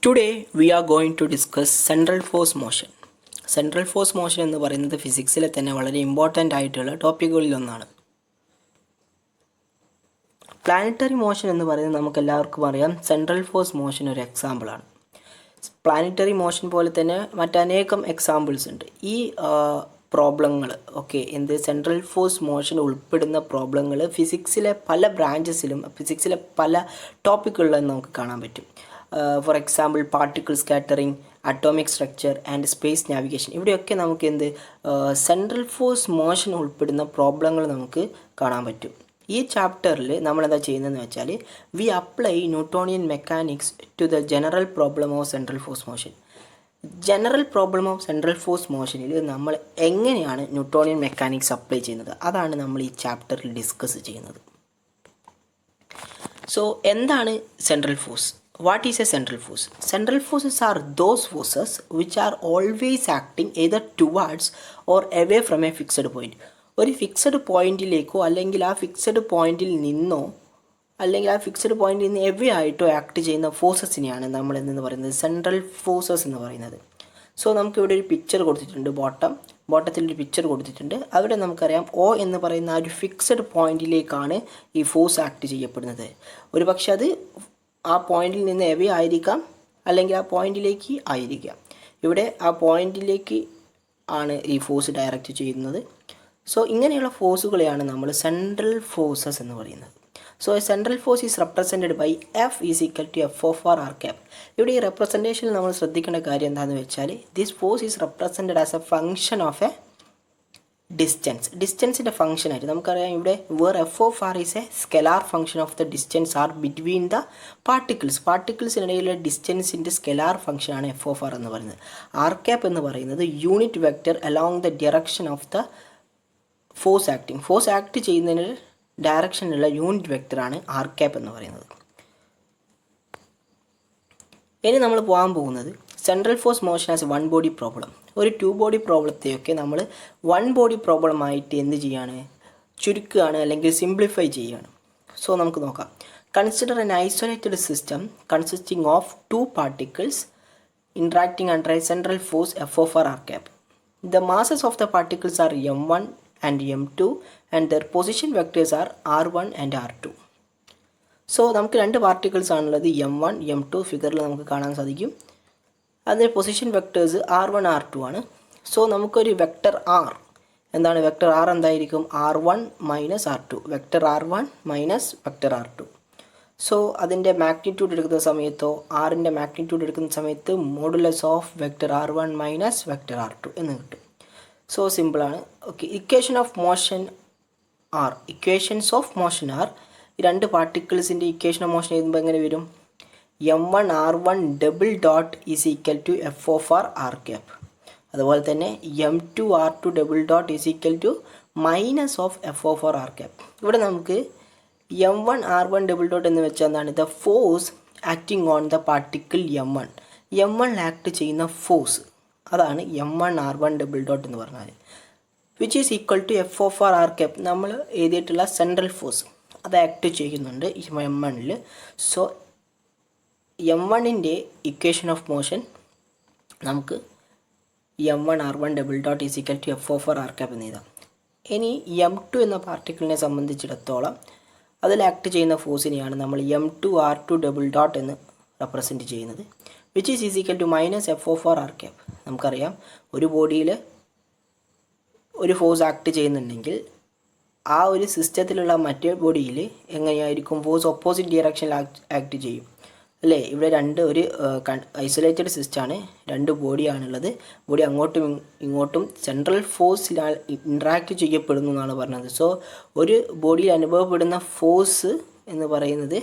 Today we are going to discuss central force motion. Central force motion എന്ന് പറയുന്നത് ഫിസിക്സിലെ തന്നെ വളരെ ഇമ്പോർട്ടൻ്റ് ആയിട്ടുള്ള ടോപ്പിക്കുകളിൽ ഒന്നാണ്. പ്ലാനറ്ററി മോഷൻ എന്ന് പറയുന്നത് നമുക്ക് എല്ലാവർക്കും അറിയാം സെൻട്രൽ ഫോഴ്സ് മോഷൻ ഒരു എക്സാമ്പിളാണ്. പ്ലാനറ്ററി മോഷൻ പോലെ തന്നെ മറ്റനേകം എക്സാമ്പിൾസ് ഉണ്ട്. ഈ പ്രോബ്ലങ്ങൾ സെൻട്രൽ ഫോഴ്സ് മോഷൻ ഉൾപ്പെടുന്ന പ്രോബ്ലങ്ങൾ ഫിസിക്സിലെ പല ബ്രാഞ്ചസിലും ഫിസിക്സിലെ പല ടോപ്പിക്കുകളിലും നമുക്ക് കാണാൻ പറ്റും. For example particle scattering, atomic structure and space navigation, ഇവിടെയൊക്കെ നമുക്ക് സെൻട്രൽ ഫോഴ്സ് മോഷൻ ഉൾപ്പെടുന്ന പ്രോബ്ലങ്ങൾ നമുക്ക് കാണാൻ പറ്റും. ഈ ചാപ്റ്ററിൽ നമ്മളെന്താ ചെയ്യുന്നതെന്ന് വെച്ചാൽ we apply Newtonian mechanics to the general problem of central force motion. General problem of central force മോഷനിൽ നമ്മൾ എങ്ങനെയാണ് ന്യൂട്ടോണിയൻ മെക്കാനിക്സ് അപ്ലൈ ചെയ്യുന്നത്, അതാണ് നമ്മൾ ഈ ചാപ്റ്ററിൽ ഡിസ്കസ് ചെയ്യുന്നത്. സോ എന്താണ് central force? What is a central force? Central forces are those forces which are always acting either towards or away from a fixed point. ഒരു ഫിക്സഡ് പോയിന്റിലേക്കോ അല്ലെങ്കിൽ ആ ഫിക്സഡ് പോയിന്റിൽ നിന്നോ അല്ലെങ്കിൽ ആ ഫിക്സഡ് പോയിന്റിൽ നിന്ന് എവേ ആയിട്ടോ ആക്ട് ചെയ്യുന്ന ഫോഴ്സസിനെയാണ് നമ്മൾ എന്ന് പറയുന്നത് സെൻട്രൽ ഫോഴ്സസ് എന്ന് പറയുന്നത്. സോ നമുക്കിവിടെ ഒരു പിക്ചർ കൊടുത്തിട്ടുണ്ട്. ബോട്ടത്തിലൊരു പിക്ചർ കൊടുത്തിട്ടുണ്ട്. അവിടെ നമുക്കറിയാം O എന്ന് പറയുന്ന ആ ഒരു ഫിക്സഡ് പോയിന്റിലേക്കാണ് ഈ ഫോഴ്സ് ആക്ട് ചെയ്യപ്പെടുന്നത്. ഒരു പക്ഷെ അത് ആ പോയിന്റിൽ നിന്ന് എവേ ആയിരിക്കാം അല്ലെങ്കിൽ ആ പോയിന്റിലേക്ക് ആയിരിക്കാം. ഇവിടെ ആ പോയിന്റിലേക്ക് ആണ് ഈ ഫോഴ്സ് ഡയറക്റ്റ് ചെയ്യുന്നത്. സോ ഇങ്ങനെയുള്ള ഫോഴ്സുകളെയാണ് നമ്മൾ സെൻട്രൽ ഫോഴ്സസ് എന്ന് പറയുന്നത്. So central force is represented by F is equal to F of r r cap. ഇവിടെ ഈ റെപ്രസെൻറ്റേഷനിൽ നമ്മൾ ശ്രദ്ധിക്കേണ്ട കാര്യം എന്താണെന്ന് വെച്ചാൽ this force is represented as a function of a ഡിസ്റ്റൻസിൻ്റെ ഫംഗ്ഷൻ ആയിട്ട് നമുക്കറിയാം. ഇവിടെ where F of r is a scalar function of the distance r between the പാർട്ടിക്കിൾസിനിടയിലെ ഡിസ്റ്റൻസിൻ്റെ സ്കെലാർ ഫംഗ്ഷനാണ് എഫ് ഓഫ് ആർ എന്ന് പറയുന്നത്. ആർ ക്യാപ് എന്ന് പറയുന്നത് unit vector along the direction of the force acting. Force act ചെയ്യുന്നതിന് ഡയറക്ഷനിലുള്ള unit വെക്റ്ററാണ് R cap എന്ന് പറയുന്നത്. ഇനി നമ്മൾ പോകാൻ പോകുന്നത് central force motion as one body problem. ഒരു ടു ബോഡി പ്രോബ്ലത്തെയൊക്കെ നമ്മൾ വൺ ബോഡി പ്രോബ്ലമായിട്ട് എന്ത് ചെയ്യാണ്, ചുരുക്കുകയാണ് അല്ലെങ്കിൽ സിംപ്ലിഫൈ ചെയ്യുകയാണ്. സോ നമുക്ക് നോക്കാം. Consider N isolated system consisting of two particles interacting under a central force F of R cap. The masses of the particles are m1 and m2 and their position vectors are r1 and r2. So നമുക്ക് രണ്ട് particles ആണുള്ളത്, m1 m2 ഫിഗറിൽ നമുക്ക് കാണാൻ സാധിക്കും. അതിൻ്റെ position vectors r1 r2 ആണ്. So നമുക്കൊരു വെക്ടർ r എന്താണ്, വെക്ടർ r എന്തായിരിക്കും, r1 minus r2, vector r1 minus vector r2. So അതിൻ്റെ മാഗ്നിറ്റ്യൂഡ് എടുക്കുന്ന സമയത്തോ ആറിൻ്റെ മാഗ്നിറ്റ്യൂഡ് എടുക്കുന്ന സമയത്ത് modulus of vector r1 minus vector r2 എന്ന് കിട്ടും. സോ സിമ്പിളാണ്. Okay, equations of motion are ഈ രണ്ട് പാർട്ടിക്കിൾസിൻ്റെ ഇക്വേഷൻ ഓഫ് മോഷൻ എഴുതുമ്പോൾ എങ്ങനെ വരും, m1 r1 double dot is equal to F of r r cap. അതുപോലെ തന്നെ m2 r2 double dot is equal to minus of F of r r cap. ഇവിടെ നമുക്ക് m1 r1 double dot എന്ന് വെച്ചാൽ എന്താണ്, the force acting on the particle m1 act ചെയ്യുന്ന force, അതാണ് m1 r1 double dot എന്ന് പറഞ്ഞാൽ, which is equal to F of r r cap. നമ്മൾ എഴുതിയിട്ടുള്ള സെൻട്രൽ ഫോഴ്സ് അത് ആക്ട് ചെയ്യുന്നുണ്ട് m1ൽ. സോ m1ൻ്റെ ഇക്വേഷൻ ഓഫ് മോഷൻ നമുക്ക് m1 r1 double dot is equal to F of r r cap എന്ന് എഴുതാം. ഇനി m2 എന്ന പാർട്ടിക്കിളിനെ സംബന്ധിച്ചിടത്തോളം അതിൽ ആക്ട് ചെയ്യുന്ന ഫോഴ്സിനെയാണ് നമ്മൾ m2 r2 ഡബിൾ ഡോട്ട് എന്ന് റെപ്രസെൻറ്റ് ചെയ്യുന്നത്, which is equal to minus F of r r cap. നമുക്കറിയാം ഒരു ബോഡിയിൽ ഒരു ഫോഴ്സ് ആക്ട് ചെയ്യുന്നുണ്ടെങ്കിൽ ആ ഒരു സിസ്റ്റത്തിലുള്ള മറ്റേ ബോഡിയിൽ എങ്ങനെയായിരിക്കും, ഫോഴ്സ് ഓപ്പോസിറ്റ് ഡയറക്ഷനിൽ ആക്ട് ചെയ്യും അല്ലേ. ഇവിടെ ഒരു ഐസൊലേറ്റഡ് സിസ്റ്റമാണ്, രണ്ട് ബോഡിയാണുള്ളത്. ബോഡി അങ്ങോട്ടും ഇങ്ങോട്ടും സെൻട്രൽ ഫോഴ്സിൽ ഇൻട്രാക്ട് ചെയ്യപ്പെടുന്നു എന്നാണ് പറഞ്ഞത്. സോ ഒരു ബോഡിയിൽ അനുഭവപ്പെടുന്ന ഫോഴ്സ് എന്ന് പറയുന്നത്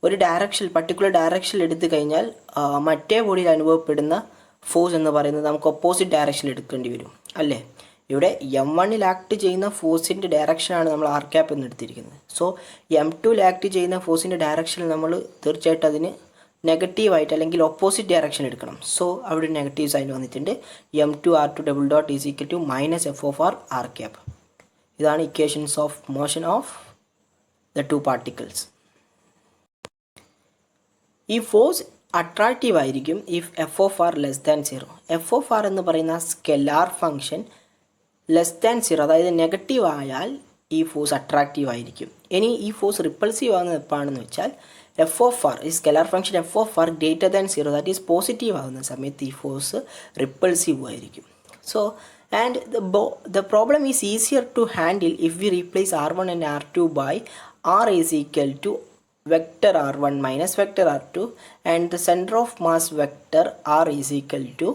ഒരു പർട്ടിക്കുലർ ഡയറക്ഷനിൽ എടുത്തു കഴിഞ്ഞാൽ മറ്റേ ബോഡിയിൽ അനുഭവപ്പെടുന്ന ഫോഴ്സ് എന്ന് പറയുന്നത് നമുക്ക് ഓപ്പോസിറ്റ് ഡയറക്ഷനിൽ എടുക്കേണ്ടി വരും അല്ലേ. ഇവിടെ m1ൽ ആക്ട് ചെയ്യുന്ന ഫോഴ്സിൻ്റെ ഡയറക്ഷനാണ് നമ്മൾ ആർ ക്യാപ് എന്ന് എടുത്തിരിക്കുന്നത്. സോ m2ൽ ആക്ട് ചെയ്യുന്ന ഫോഴ്സിൻ്റെ ഡയറക്ഷനിൽ നമ്മൾ തീർച്ചയായിട്ടും അതിന് നെഗറ്റീവായിട്ട് അല്ലെങ്കിൽ ഓപ്പോസിറ്റ് ഡയറക്ഷൻ എടുക്കണം. സോ അവിടെ നെഗറ്റീവ് സൈൻ വന്നിട്ടുണ്ട്. m2 r2 double dot is equal to minus F of r r cap. ഇതാണ് equations of motion of the two particles. ഈ ഫോഴ്സ് അട്രാക്റ്റീവ് ആയിരിക്കും if F of r less than zero. F of r എന്ന് പറയുന്ന scalar function less than zero, അതായത് negative ആയാൽ ഈ force attractive ആയിരിക്കും. ഇനി ഈ ഫോഴ്സ് റിപ്പൾസീവ് ആകുന്നത് എപ്പോഴാണെന്ന് വെച്ചാൽ എഫ് ഓഫ് ആർ, ഈ scalar function F of r greater than zero, that is positive ആകുന്ന സമയത്ത് ഈ ഫോഴ്സ് റിപ്പൾസീവ് ആയിരിക്കും. So and the problem is easier to handle if we replace r1 and r2 by r is equal to vector r1 minus vector r2 and the center of mass vector r is equal to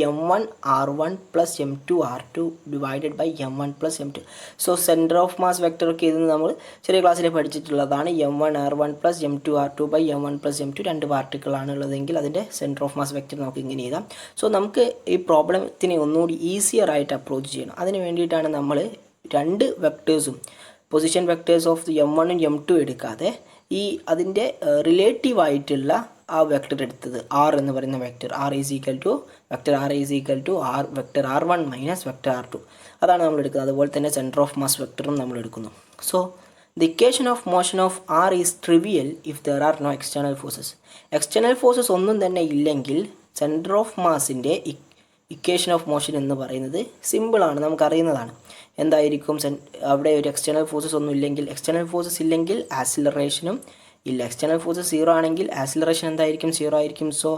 m1 r1 plus m2 r2 divided by m1 plus m2. So center of mass vector ഒക്കെ ഇത് നമ്മൾ ചെറിയ ക്ലാസ്സിൽ പഠിച്ചിട്ടുള്ളതാണ്. m1 r1 plus m2 r2 by m1 plus m2 രണ്ട് പാർട്ടിക്കിളാണ് ഉള്ളതെങ്കിൽ അതിൻ്റെ centre of mass vector നമുക്ക് ഇങ്ങനെ എഴുതാം. സോ നമുക്ക് ഈ പ്രോബ്ലത്തിനെ ഒന്നുകൂടി ഈസിയർ ആയിട്ട് അപ്രോച്ച് ചെയ്യണം. അതിന് വേണ്ടിയിട്ടാണ് നമ്മൾ രണ്ട് വെക്ടേഴ്സും പൊസിഷൻ വെക്ടേഴ്സ് ഓഫ് m1 ഉം m2 എടുക്കാതെ ഈ അതിൻ്റെ റിലേറ്റീവ് ആയിട്ടുള്ള ആ വെക്ടർ എടുത്തത് ആർ എന്ന് പറയുന്ന vector r is equal to vector r is equal to r vector r1 minus vector r2 അതാണ് നമ്മൾ എടുക്കുന്നത്. അതുപോലെ തന്നെ സെൻറ്റർ ഓഫ് മാസ് വെക്ടറും നമ്മൾ എടുക്കുന്നു. So the equation of motion of r is trivial if there are no external forces. External forces ഒന്നും തന്നെ ഇല്ലെങ്കിൽ സെൻറ്റർ ഓഫ് മാസിൻ്റെ ഇക്വേഷൻ ഓഫ് മോഷൻ എന്ന് പറയുന്നത് സിമ്പിളാണ്, നമുക്കറിയുന്നതാണ്. എന്തായിരിക്കും? അവിടെ ഒരു എക്സ്റ്റേണൽ ഫോഴ്സസ് ഒന്നും ഇല്ലെങ്കിൽ, എക്സ്റ്റേണൽ ഫോഴ്സസ് ഇല്ലെങ്കിൽ ആക്സിലറേഷനും ഇല്ല. എക്സ്റ്റേണൽ ഫോഴ്സസ് സീറോ ആണെങ്കിൽ ആക്സിലറേഷൻ എന്തായിരിക്കും? സീറോ ആയിരിക്കും. So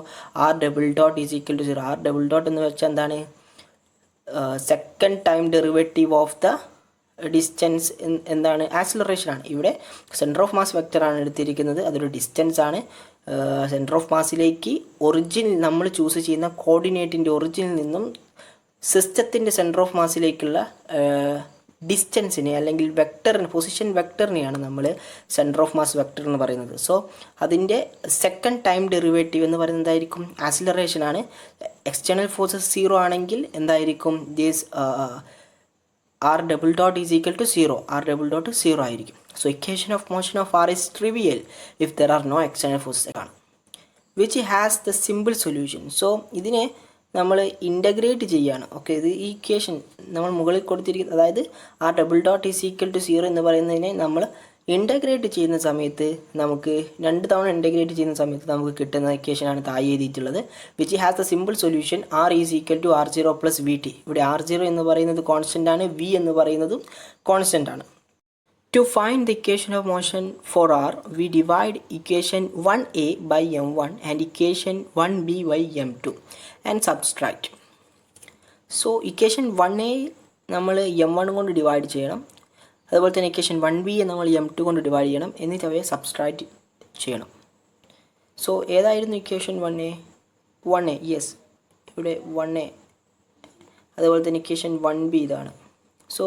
r double dot is equal to zero. R double dot എന്ന് വെച്ചാൽ എന്താണ്? Second time derivative of the distance എന്താണ്? ആക്സിലറേഷൻ ആണ്. ഇവിടെ സെൻറ്റർ ഓഫ് മാസ് വെക്ടറാണ് എടുത്തിരിക്കുന്നത്, അതൊരു ഡിസ്റ്റൻസ് ആണ്. സെൻറ്റർ ഓഫ് മാസിലേക്ക് ഒറിജിനിൽ നമ്മൾ ചൂസ് ചെയ്യുന്ന കോർഡിനേറ്റിൻ്റെ ഒറിജിനിൽ നിന്നും സിസ്റ്റത്തിൻ്റെ സെൻറ്റർ ഓഫ് മാസിലേക്കുള്ള ഡിസ്റ്റൻസിനെ അല്ലെങ്കിൽ വെക്ടറിന് പൊസിഷൻ വെക്ടറിനെയാണ് നമ്മൾ സെൻറ്റർ ഓഫ് മാസ് വെക്ടർ എന്ന് പറയുന്നത്. സോ അതിൻ്റെ സെക്കൻഡ് ടൈം ഡെറിവേറ്റീവ് എന്ന് പറയുന്നത് എന്തായിരിക്കും? ആക്സിലറേഷൻ ആണ്. എക്സ്റ്റേണൽ ഫോഴ്സസ് സീറോ ആണെങ്കിൽ എന്തായിരിക്കും? This r double dot is equal to zero. R double dot zero ആയിരിക്കും. So equation of motion of r is trivial if there are no external forces ആണ്, which has the simple solution. So ഇതിനെ നമ്മൾ integrate ചെയ്യുകയാണ്. Okay, ഇത് ഈ equation നമ്മൾ മുകളിൽ കൊടുത്തിരിക്കുന്നത്, അതായത് r double dot is equal to zero എന്ന് പറയുന്നതിനെ നമ്മൾ ഇൻ്റഗ്രേറ്റ് ചെയ്യുന്ന സമയത്ത് നമുക്ക് രണ്ട് തവണ ഇൻ്റഗ്രേറ്റ് ചെയ്യുന്ന സമയത്ത് നമുക്ക് കിട്ടുന്ന ഇക്വേഷനാണ് താഴെ എഴുതിയിട്ടുള്ളത്. Which has the simple solution r is equal to r zero plus v t. ഇവിടെ ആർ സീറോ എന്ന് പറയുന്നത് കോൺസ്റ്റൻ്റ് ആണ്, വി എന്ന് പറയുന്നതും കോൺസ്റ്റൻ്റ് ആണ്. To find the equation of motion for r, we divide equation 1a by m1 and equation 1b by m2 and subtract. So equation 1a നമ്മൾ m1 കൊണ്ട് divide ചെയ്യണം, അതുപോലെ തന്നെ ഇക്വേഷൻ 1b നമ്മൾ m2 കൊണ്ട് ഡിവൈഡ് ചെയ്യണം, എന്നിട്ട് അവയെ സബ്സ്ട്രാക്റ്റ് ചെയ്യണം. സോ ഏതായിരുന്നു ഇക്വേഷൻ 1a? യെസ്, ഇവിടെ 1a. അതുപോലെ തന്നെ ഇക്വേഷൻ 1b ഇതാണ്. സോ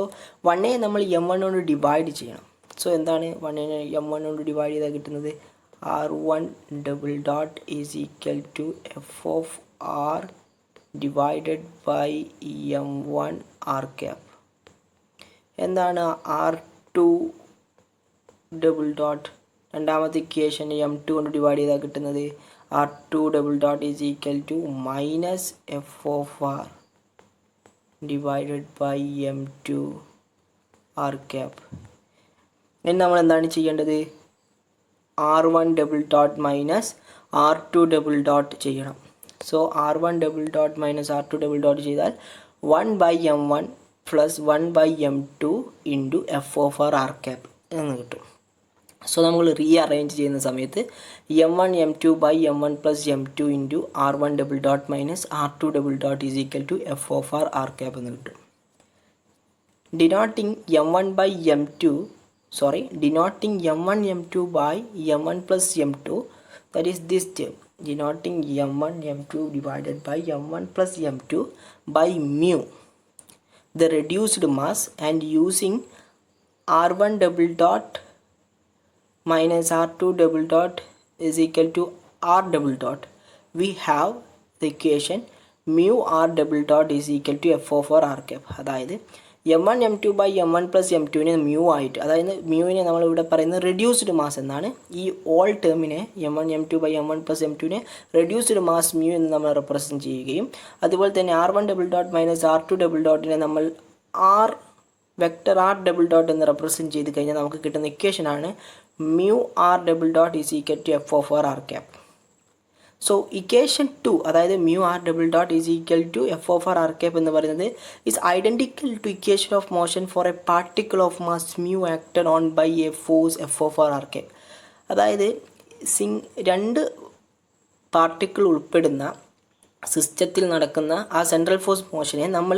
1a നമ്മൾ m1 കൊണ്ട് ഡിവൈഡ് ചെയ്യണം. സോ എന്താണ് 1a m1 കൊണ്ട് ഡിവൈഡ് ചെയ്താൽ കിട്ടുന്നത്? r1 double dot is equal to F of r divided by m1 r cap. എന്താണ് r2 ഡബിൾ ഡോട്ട്? രണ്ടാമത്തെ ഇക്വേഷൻ m2 കൊണ്ട് ഡിവൈഡ് ചെയ്താൽ കിട്ടുന്നത് r2 double dot is equal to minus F of r divided by m2 r cap. ഇനി നമ്മൾ എന്താണ് ചെയ്യേണ്ടത്? r1 double dot minus r2 double dot ചെയ്യണം. So r1 double dot minus r2 double dot ചെയ്താൽ 1 by m1 plus 1 by m2 into F of r r cap എന്ന് കിട്ടും. So നമ്മൾ re arrange ചെയ്യുന്ന സമയത്ത് m1 m2 by m1 plus m2 into r1 double dot minus r2 double dot is equal to F of r r cap എന്ന് കിട്ടും. denoting m1 by m2 denoting m1 m2 by m1 plus m2, that is this term, denoting m1 m2 divided by m1 plus m2 by mu, the reduced mass, and using r1 double dot minus r2 double dot is equal to r double dot, we have the equation mu r double dot is equal to f of r cap. അതായത് m1 m2 by m1 plus m2നെ mu ആയിട്ട്, അതായത് മ്യൂവിനെ നമ്മളിവിടെ പറയുന്നത് reduced mass എന്നാണ്. ഈ whole ടേമിനെ m1 m2 by m1 plus m2നെ reduced mass mu എന്ന് നമ്മൾ റെപ്രസെൻറ്റ് ചെയ്യുകയും, അതുപോലെ തന്നെ r1 double dot minus r2 double ഡോട്ടിനെ നമ്മൾ r vector r double dot എന്ന് റെപ്രസെൻറ്റ് ചെയ്ത് കഴിഞ്ഞാൽ നമുക്ക് കിട്ടുന്ന ഇക്വേഷനാണ് mu r double dot is equal to F of r r cap. So equation 2 അതായത് mu r double dot is equal to F of r r cap എന്ന് പറയുന്നത് is identical to equation of motion for a particle of mass mu acted on by a force F of r r cap. അതായത് രണ്ട് particle ഉൾപ്പെടുന്ന സിസ്റ്റത്തിൽ നടക്കുന്ന ആ central force മോഷനെ നമ്മൾ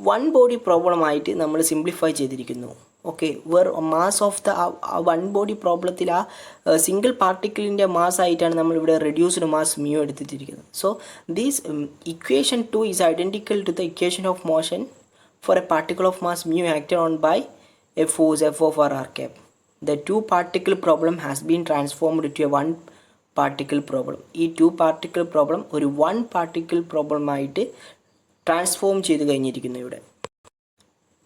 one body പ്രോബ്ലമായിട്ട് നമ്മൾ സിംപ്ലിഫൈ ചെയ്തിരിക്കുന്നു. Okay, mass of the one body പ്രോബ്ലത്തിൽ ആ സിംഗിൾ പാർട്ടിക്കിളിൻ്റെ മാസ് ആയിട്ടാണ് നമ്മളിവിടെ റെഡ്യൂസ്ഡ് മാസ് മ്യൂ എടുത്തിട്ടിരിക്കുന്നത്. So these equation 2 is identical to the equation of motion for a particle of mass mu acted on by a force F of r r cap. The two particle problem has been transformed to a one particle problem. ഈ two particle problem ഒരു one particle പ്രോബ്ലമായിട്ട് transform ചെയ്ത് കഴിഞ്ഞിരിക്കുന്നു ഇവിടെ.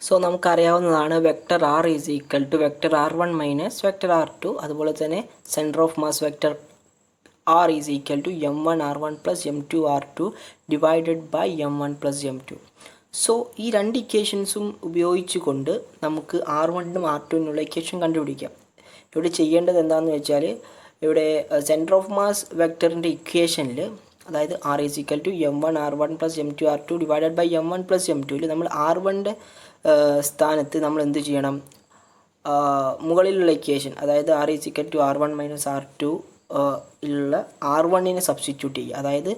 So നമുക്കറിയാവുന്നതാണ് vector r is equal to vector r1 minus vector r2. അതുപോലെ തന്നെ centre of mass vector r is equal to m1 r1 plus m2 r2 divided by m1 plus m2. So ഈ രണ്ട് ഇക്വേഷൻസും ഉപയോഗിച്ചുകൊണ്ട് നമുക്ക് r1നും r2നുള്ള ഇക്വേഷൻ കണ്ടുപിടിക്കാം. ഇവിടെ ചെയ്യേണ്ടത് എന്താണെന്ന് വെച്ചാൽ ഇവിടെ സെൻറ്റർ ഓഫ് മാസ് വെക്ടറിൻ്റെ ഇക്വേഷനിൽ അതായത് r is equal to m1 r1 plus m2 r2 divided by m1 plus m2യിൽ നമ്മൾ r1ൻ്റെ സ്ഥാനത്ത് നമ്മൾ എന്ത് ചെയ്യണം, മുകളിലുള്ള ഇക്വേഷൻ അതായത് r is equal to r1 minus r2 ഉള്ള r1നെ സബ്സ്റ്റിറ്റ്യൂട്ട് ചെയ്യുക. അതായത്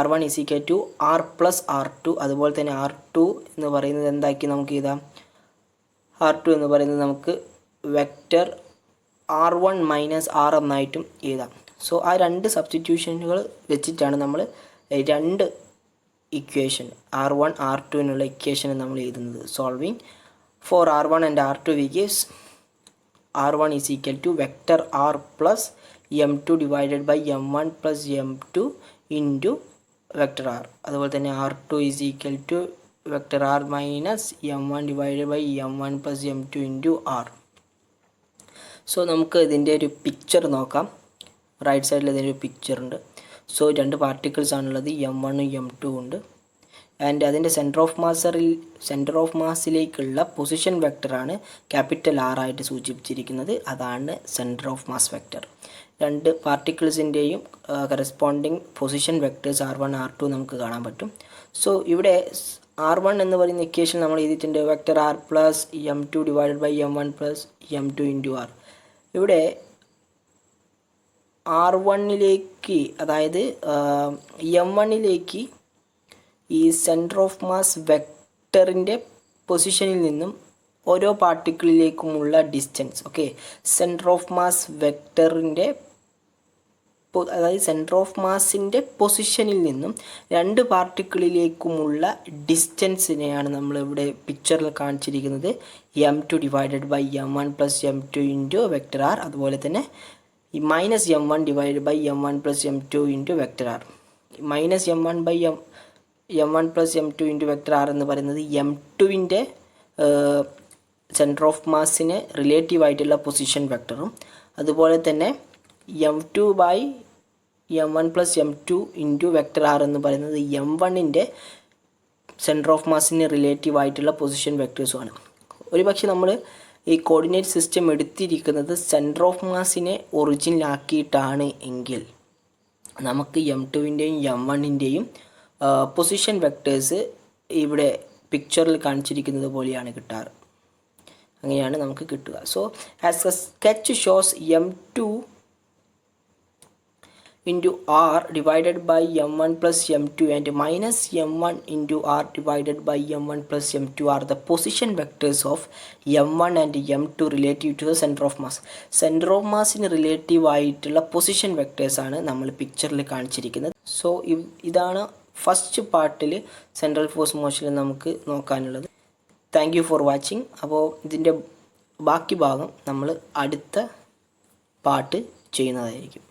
r1 is equal to r plus r2. അതുപോലെ തന്നെ r2 എന്ന് പറയുന്നത് എന്താക്കി നമുക്ക് എഴുതാം, r2 എന്ന് പറയുന്നത് നമുക്ക് വെക്റ്റർ r1 മൈനസ് r എന്നായിട്ടും എഴുതാം. സോ ആ രണ്ട് സബ്സ്റ്റിറ്റ്യൂഷനുകൾ വെച്ചിട്ടാണ് നമ്മൾ രണ്ട് ഇക്വേഷൻ r1 r2നുള്ള ഇക്വേഷൻ നമ്മൾ എഴുതുന്നത്. Solving for r1 and r2 we gives r1 is equal to vector r plus m2 divided by m1 plus m2 into vector r. അതുപോലെ തന്നെ r2 is equal to vector r minus m1 divided by m1 plus m2 into r. So നമുക്ക് ഇതിൻ്റെ ഒരു picture നോക്കാം. Right സൈഡിൽ ഇതിൻ്റെ ഒരു picture ഉണ്ട്. സോ രണ്ട് പാർട്ടിക്കിൾസ് ആണുള്ളത്, m1 m2 ഉണ്ട്. ആൻഡ് അതിൻ്റെ സെൻറ്റർ ഓഫ് മാസിലേക്കുള്ള പൊസിഷൻ വെക്ടറാണ് ക്യാപിറ്റൽ R ആയിട്ട് സൂചിപ്പിച്ചിരിക്കുന്നത്. അതാണ് സെൻറ്റർ ഓഫ് മാസ് വെക്ടർ. രണ്ട് പാർട്ടിക്കിൾസിൻ്റെയും corresponding position vectors r1 r2 നമുക്ക് കാണാൻ പറ്റും. സോ ഇവിടെ r1 എന്ന് പറയുന്ന ഇക്വേഷൻ നമ്മൾ എഴുതിയിട്ടുണ്ട് vector r plus m2 divided by m1 plus m2 into r. ഇവിടെ r1ലേക്ക് അതായത് m1ലേക്ക് ഈ സെൻറ്റർ ഓഫ് മാസ് വെക്ടറിൻ്റെ പൊസിഷനിൽ നിന്നും ഓരോ പാർട്ടിക്കിളിലേക്കുമുള്ള distance. Okay, centre of mass വെക്ടറിൻ്റെ അതായത് സെൻറ്റർ ഓഫ് മാസിൻ്റെ പൊസിഷനിൽ നിന്നും രണ്ട് പാർട്ടിക്കിളിലേക്കുമുള്ള ഡിസ്റ്റൻസിനെയാണ് നമ്മളിവിടെ പിക്ചറിൽ കാണിച്ചിരിക്കുന്നത് m2 divided by m1 plus m2 into vector r. അതുപോലെ തന്നെ ഈ minus m1 divide by m1 plus m2 into vector r. Minus m1 by m1 plus m2 into vector r എന്ന് പറയുന്നത് m2വിൻ്റെ സെൻറ്റർ ഓഫ് മാസിന് റിലേറ്റീവ് ആയിട്ടുള്ള position വെക്ടറും, അതുപോലെ തന്നെ m2 by m1 plus m2 into vector r എന്ന് പറയുന്നത് m1ൻ്റെ സെൻറ്റർ ഓഫ് മാസിന് റിലേറ്റീവ് ആയിട്ടുള്ള പൊസിഷൻ വെക്ടേഴ്സുമാണ്. ഒരുപക്ഷെ നമ്മൾ ഈ കോർഡിനേറ്റ് സിസ്റ്റം എടുത്തിരിക്കുന്നത് സെൻറ്റർ ഓഫ് മാസിനെ ഒറിജിനിലാക്കിയിട്ടാണ് എങ്കിൽ നമുക്ക് m2വിൻ്റെയും m1ൻ്റെയും പൊസിഷൻ വെക്ടേഴ്സ് ഇവിടെ പിക്ചറിൽ കാണിച്ചിരിക്കുന്നത് പോലെയാണ് കിട്ടാറ്. അങ്ങനെയാണ് നമുക്ക് കിട്ടുക. So as A sketch shows m2 into r divided by m1 plus m2 and minus m1 into r divided by m1 plus m2 are the position vectors of m1 and m2 relative to the center of mass. Center of mass in relative ആയിട്ടുള്ള position vectors ആണ് നമ്മൾ പിക്ചറിൽ കാണിച്ചിരിക്കുന്നത്. So ഇതാണ് first പാർട്ടിൽ central force മോഷനിൽ നമുക്ക് നോക്കാനുള്ളത്. Thank you for watching. അപ്പോൾ ഇതിൻ്റെ ബാക്കി ഭാഗം നമ്മൾ അടുത്ത പാർട്ട് ചെയ്യുന്നതായിരിക്കും.